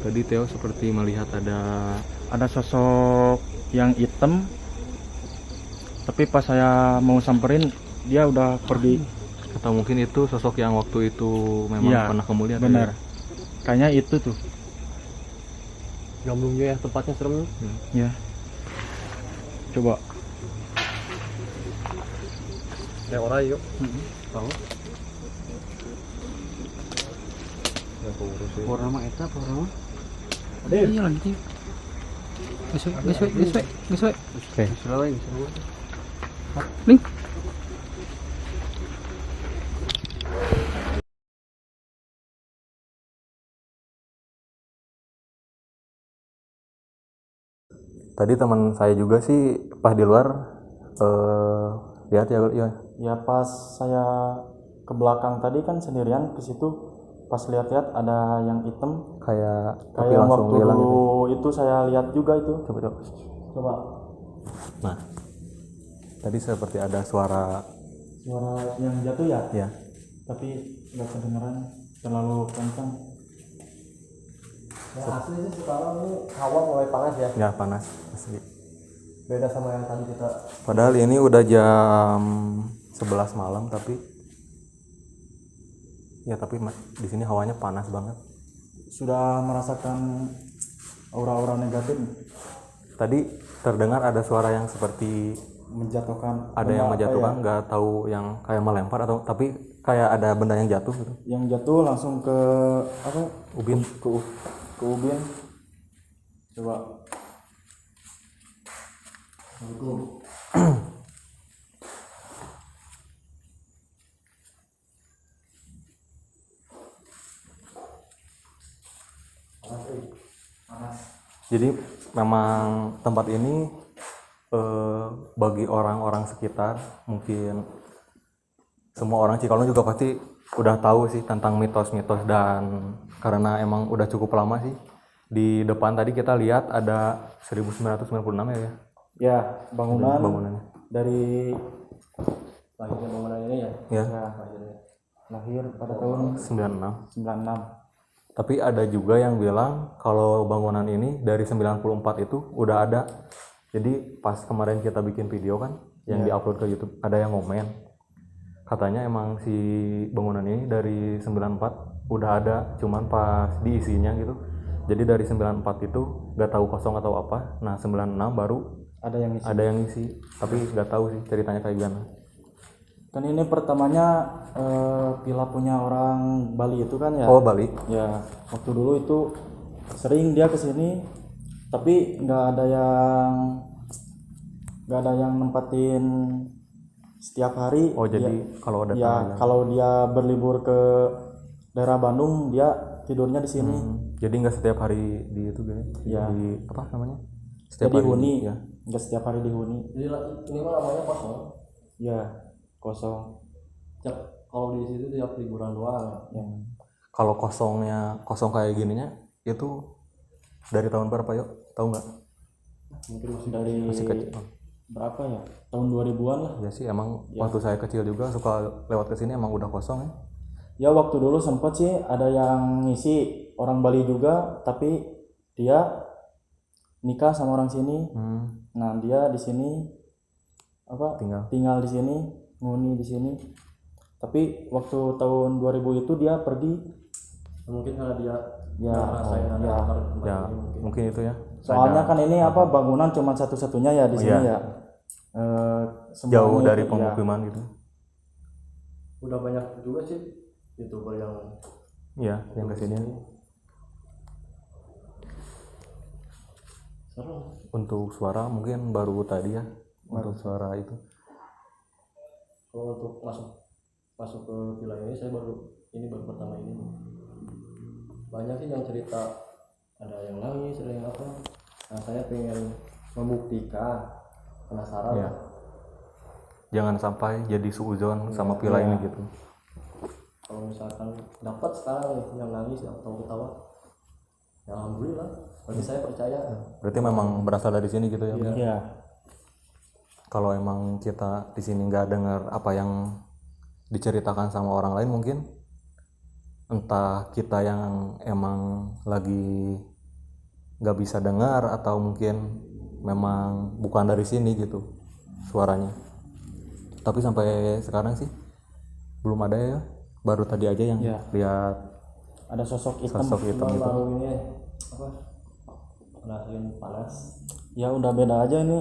Tadi Theo seperti melihat Ada sosok yang hitam, tapi pas saya mau samperin dia udah pergi. atau mungkin itu sosok yang waktu itu memang Iya, pernah kamu lihat. bener. Ya? Kayaknya itu tuh. Gambung juga ya tempatnya serem. Ya. Coba. Kayak orang yuk. Tahu? Ya urus. Warna mah eta warna mah. Iya lanjut. Geus we. Oke. Selawe. Link. Tadi teman saya juga sih pas di luar lihat ya. Ya pas saya ke belakang tadi kan sendirian ke situ, pas lihat-lihat ada yang hitam Kayak tapi kayak langsung waktu hilang gitu. dulu itu saya lihat juga itu. Coba Nah, tadi seperti ada suara suara yang jatuh ya, ya. tapi nggak kedengeran, terlalu kencang. Ya asli sih sekarang ini hawa mulai panas ya. Ya panas asli. Beda sama yang tadi kita. Padahal ini udah jam 11 malam tapi di sini hawanya panas banget. Sudah merasakan aura-aura negatif, Tadi terdengar ada suara yang seperti menjatuhkan. ada yang menjatuhkan, nggak tahu yang kayak melempar atau tapi kayak ada benda yang jatuh gitu. Yang jatuh langsung ke apa? Ubin. Ke ubin. Coba. Jadi memang tempat ini bagi orang-orang sekitar, mungkin semua orang Cikalong juga pasti udah tahu sih tentang mitos-mitos, dan karena emang udah cukup lama sih. Di depan tadi kita lihat ada 1996 ya. Ya, bangunan Bangunannya. dari Lahirnya bangunan ini ya. Ya, lahir pada tahun 96. 96. Tapi ada juga yang bilang kalau bangunan ini dari 94 itu udah ada. Jadi pas kemarin kita bikin video kan yang diupload ke YouTube, ada yang ngomen. Katanya emang si bangunan ini dari 94 udah ada, cuman pas diisinya gitu. Jadi dari 94 itu nggak tahu kosong atau apa. Nah 96 baru Ada yang isi. ada yang isi, tapi nggak tahu sih ceritanya kayak gimana. Kan ini pertamanya villa punya orang Bali itu kan ya. Oh Bali. Ya, waktu dulu itu sering dia kesini, tapi nggak ada yang nempatin setiap hari. Oh jadi kalau ada Ya, kalau dia berlibur ke daerah Bandung, dia tidurnya di sini. jadi nggak setiap hari di itu gini. Ya. Di apa namanya? Jadi Setiap hari huni, ya. nggak setiap hari dihuni. Jadi ini mah namanya kosong. Ya, kosong. Kalau di situ tiap liburan doang. Ya. Kalau kosong kayak gininya itu dari tahun berapa yuk? Tahu nggak? Mungkin Dari Masih kecil. berapa ya? Tahun 2000-an lah. Ya sih emang waktu saya kecil juga suka lewat ke sini, emang udah kosong ya. Ya waktu dulu sempet sih ada yang ngisi orang Bali juga, tapi dia nikah sama orang sini. Nah dia di sini apa? Tinggal di sini, nguni di sini. Tapi waktu tahun 2000 itu dia pergi. mungkin karena dia Ya, ngerasain ada ya. akar tempat Ya ini mungkin. mungkin itu ya. Soalnya kan ini apa bangunan cuma satu-satunya ya di sini ya. Semuanya Jauh dari itu, ya. pemukiman gitu. Udah banyak juga sih YouTuber yang Iya, yang kesini. seru. Untuk suara mungkin baru tadi ya. Untuk suara itu. Kalau untuk masuk ke villa ini saya baru pertama ini. Banyak sih yang cerita, ada yang nangis, ada yang apa. Nah saya pengen membuktikan, penasaran. Ya. Jangan sampai jadi suuzon sama villa ini gitu. Kalau misalkan dapat sekarang nih yang nangis atau ketawa, ya alhamdulillah. Bagi saya percaya. Berarti memang berasal dari sini gitu ya. Iya. Kalau emang kita di sini nggak dengar apa yang diceritakan sama orang lain, mungkin entah kita yang emang lagi nggak bisa dengar atau mungkin memang bukan dari sini gitu suaranya. Tapi sampai sekarang sih belum ada ya, baru tadi aja yang Ya. lihat Ada sosok hitam. hitam itu. baru ini apa ngerasain panas, Ya udah beda aja ini.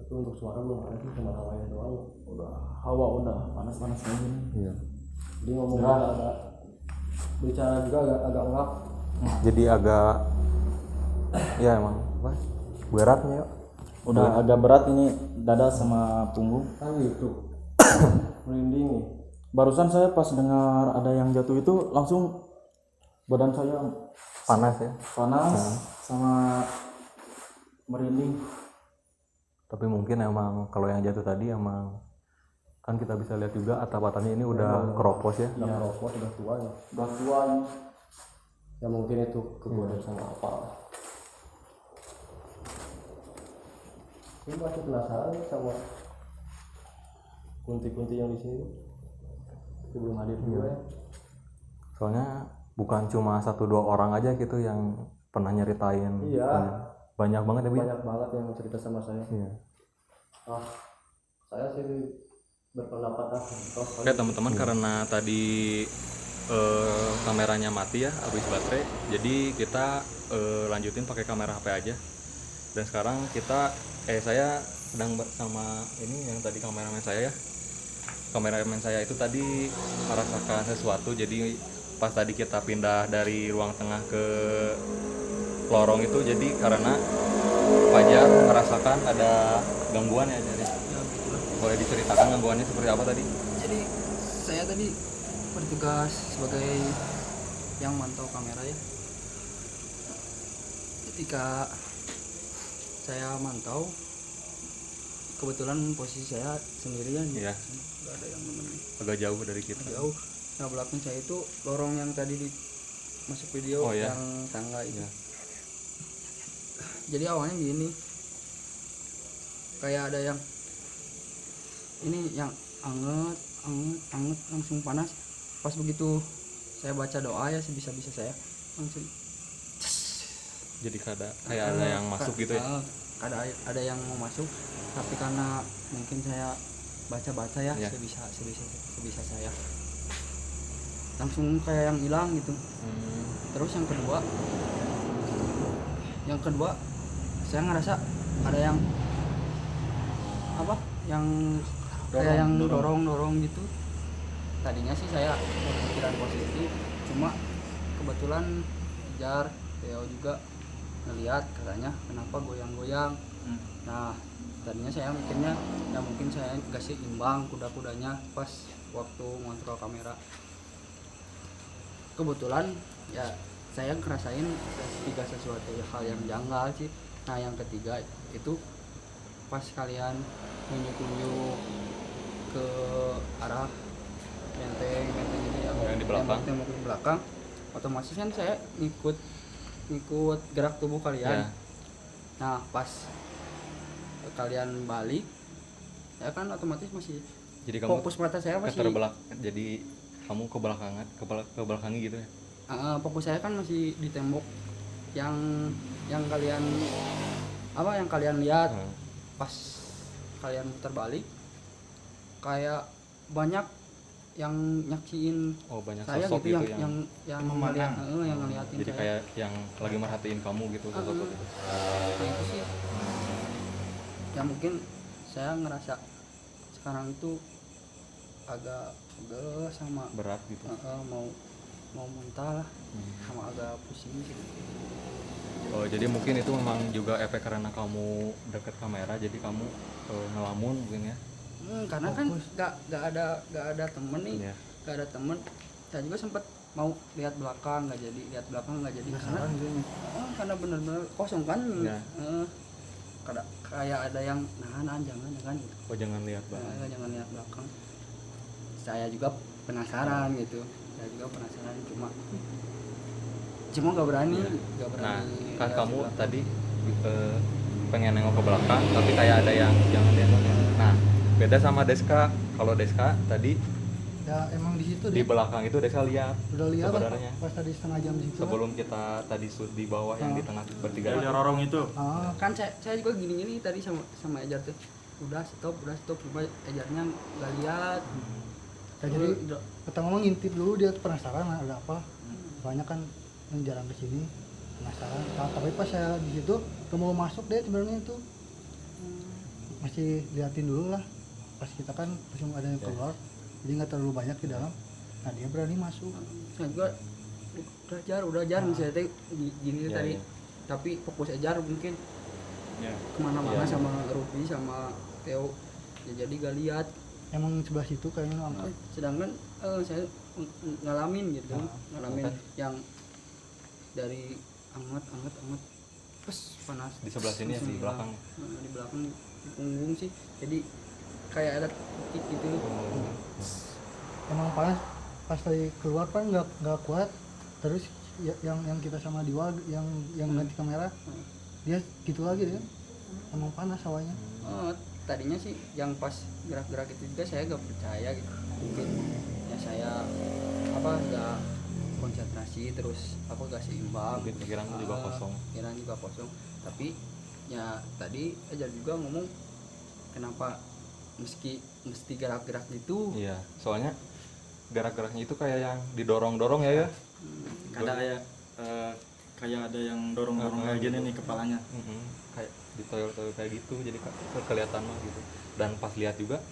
tapi untuk suara belum ada sih, cuma hawanya doang. Udah hawa udah panas-panas kayak gini. Iya. Jadi ngomongnya agak bicara juga agak ngap. Jadi agak ya emang apa, beratnya ya. Udah agak berat ini dada sama punggung. Kan gitu. Merinding nih. Barusan saya pas dengar ada yang jatuh itu langsung badan saya Panas ya. panas sama merinding. Tapi mungkin emang kalau yang jatuh tadi emang kan kita bisa lihat juga atap-atapnya ini udah keropos ya. Udah merokok, udah tua ya. Udah tua ini. Ya mungkin itu kebuatan sama apa. Ini masih penasaran nih sama kunti-kunti yang di sini. Itu belum hadir juga ya. Soalnya bukan cuma 1-2 orang aja gitu yang pernah nyeritain. Iya. Banyak banget ya, Bi? Banyak banget yang cerita sama saya. Iya. Saya sih berpendapat Oke teman-teman, karena tadi kameranya mati ya, habis baterai, jadi kita lanjutin pakai kamera HP aja. Dan sekarang saya sedang bersama ini yang tadi kameramen saya ya. Kameramen saya itu tadi merasakan sesuatu, jadi pas tadi kita pindah dari ruang tengah ke lorong itu, jadi karena Fajar merasakan ada gangguan ya, jadi boleh diceritakan gangguannya seperti apa tadi? Jadi saya tadi bertugas sebagai yang mantau kamera ya. Ketika saya mantau, kebetulan posisi saya sendirian ya. Iya. Nggak ada yang nemenin. Agak jauh dari kita. Jauh. Nah belakang saya itu lorong yang tadi di masuk video Oh, iya. yang tangga itu. Iya. Jadi awalnya gini, kayak ada yang ini yang anget langsung panas. Pas begitu saya baca doa ya sebisa-bisa saya langsung Jadi kayak ada yang masuk gitu ya. ada yang mau masuk, tapi karena mungkin saya baca ya Iya. sebisa saya langsung kayak yang hilang gitu. Terus yang kedua saya ngerasa ada yang apa yang kayak yang dorong gitu. Tadinya sih saya berpikiran positif, cuma kebetulan Jar Theo juga ngelihat, katanya kenapa goyang-goyang. Nah tadinya saya mikirnya ya mungkin saya nggak seimbang kuda-kudanya pas waktu ngontrol kamera. Kebetulan ya saya ngerasain sesuatu hal yang janggal sih. Nah yang ketiga itu pas kalian nunjuk ke arah benteng ini Yang di belakang. tembok di belakang, otomatis kan saya ngikut gerak tubuh kalian. Iya. Nah pas kalian balik ya kan otomatis masih Jadi kamu fokus mata saya masih jadi kamu ke belakangi gitu ya. fokus saya kan masih di tembok yang kalian lihat. Pas kalian muter balik kayak banyak yang nyaksiin Banyak saya sosok gitu, gitu yang ngeliat, yang ngeliatin jadi saya. kayak yang lagi merhatiin kamu gitu sosok gitu. Kayak itu sih ya, mungkin saya ngerasa sekarang itu agak pegel sama Berat gitu. mau muntah lah, sama agak pusing gitu. Jadi mungkin itu memang juga efek karena kamu deket kamera, jadi kamu ngelamun mungkin ya. Karena kan nggak ada temen nih. Iya. Nggak ada temen. Saya juga sempat mau lihat belakang nggak jadi karena benar-benar kosong kan. Iya. Kayak ada yang nahan jangan gitu. Jangan lihat banget. Jangan lihat belakang. Saya juga penasaran gitu. Cuma nggak berani. Nah, kan kamu tadi pengen nengok ke belakang, tapi kayak ada yang jangan lihat. Nah, beda sama Deska. Kalau Deska tadi Ya emang di situ Di deh. belakang itu Desa lihat Udah lihat kan sebenarnya. pas tadi setengah jam di situ. Sebelum kita tadi di bawah yang di tengah bertiga. Dari lorong itu. Ah, Kan saya juga gini-gini tadi sama Ejar tuh. Udah stop cuma Ejarnya nggak lihat. ya jadi pertama ngintip dulu dia penasaran ada apa. Banyak kan yang jarang kesini penasaran. Nah, tapi pas saya di situ gak mau masuk deh sebenarnya itu. Masih liatin dulu lah. Pas kita kan langsung ada yang keluar. Jadi nggak terlalu banyak di dalam. Nah dia berani masuk. Saya juga udah jar misalnya teh gini Ya, tadi. ya. Tapi fokus Ejar mungkin Ya. kemana-mana Ya. sama Rupi sama Theo. Ya, jadi gak lihat. Emang sebelah situ kayaknya angkat. Sedangkan saya ngalamin gitu, ngalamin yang dari anget pas panas Di sebelah sini ya, di belakang. di belakang di punggung sih, jadi kayak ada titik gitu. Emang panas pas tadi keluar kan nggak kuat. Terus yang kita sama Diwa yang ganti kamera dia gitu lagi dia. Emang panas hawanya. Tadinya sih yang pas gerak-gerak itu juga saya gak percaya gitu, mungkin ya saya gak konsentrasi, terus gak seimbang, Mungkin pikiran juga kosong. pikiran juga kosong. Tapi ya tadi Ejar juga ngomong kenapa mesti gerak-gerak gitu. Iya, soalnya gerak-geraknya itu kayak yang didorong-dorong ya. Kayak ada yang dorong-dorong kayak gini nih kepalanya. Kayak ditoyol-toyol kayak gitu, jadi kelihatan mah gitu. Dan pas lihat juga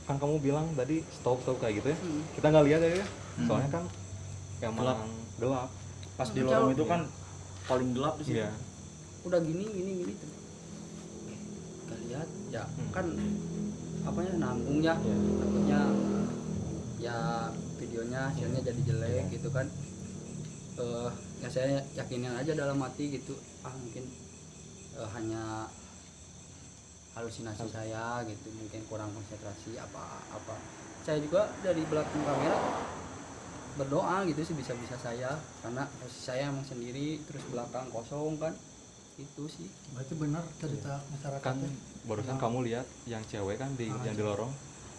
kan kamu bilang tadi stop kayak gitu ya. Kita nggak lihat ya, soalnya kan emang gelap. Pas di lorong itu kan paling gelap di situ. Iya. Udah gini tuh gak lihat ya. Kan nanggung ya, Iya. takutnya ya videonya hasilnya jadi jelek gitu kan. Ya saya yakinin aja dalam hati gitu, mungkin hanya halusinasi saya gitu, mungkin kurang konsentrasi apa. Saya juga dari belakang kamera berdoa gitu sih bisa saya, karena posisi saya emang sendiri, terus belakang kosong kan, itu sih. Berarti benar cerita masyarakat. Kan barusan kamu lihat yang cewek kan yang di lorong.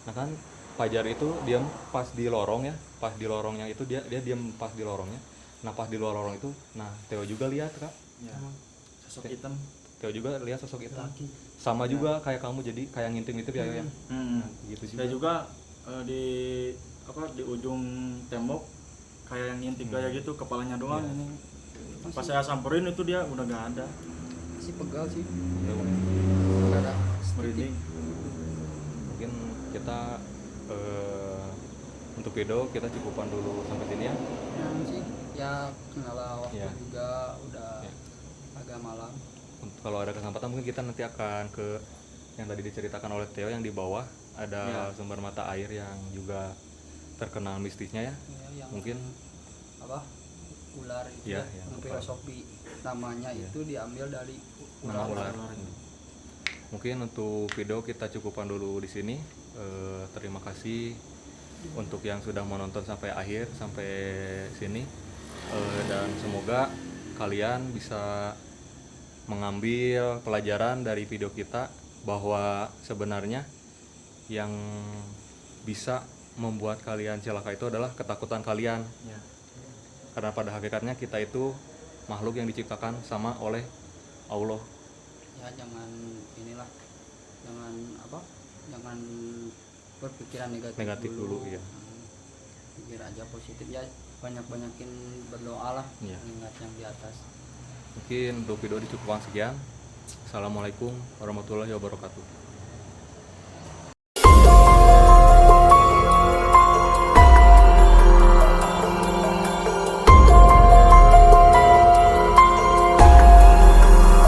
Nah kan Fajar itu diam pas di lorong ya, pas di lorongnya itu dia diam pas di lorongnya. Nah pas di luar lorong itu, nah Theo juga lihat kak. Ya. Sosok hitam. Theo juga lihat sosok itu. Laki. Sama juga kayak kamu, jadi kayak ngintip-ngintip ya yang. Nah, gitu juga. Saya juga di ujung tembok kayak yang ngintip kayak gitu, kepalanya doang ini. Pas saya samperin itu dia udah gak ada. Masih pegal sih, Ya, ada Merinding. mungkin kita untuk video kita cukupan dulu sampai sini ya. sih ya, kendala waktu Ya. juga udah Ya. agak malam. Kalau ada kesempatan mungkin kita nanti akan ke yang tadi diceritakan oleh Theo, yang di bawah ada sumber mata air yang juga terkenal mistisnya ya. Yang Mungkin ular itu Ya, ya, yang yang filosofi namanya itu diambil dari nama ular. Mungkin untuk video kita cukupan dulu di sini. Terima kasih untuk yang sudah menonton sampai akhir, sampai sini. Dan semoga kalian bisa mengambil pelajaran dari video kita, bahwa sebenarnya yang bisa membuat kalian celaka itu adalah ketakutan kalian. Ya. Karena pada hakikatnya kita itu makhluk yang diciptakan sama oleh Allah. Ya jangan jangan berpikiran negatif Dulu ya. Pikir aja positif ya, banyakin berdoa lah, Iya. mengingat yang di atas. Mungkin untuk video dicukupkan sekian. Assalamualaikum warahmatullahi wabarakatuh.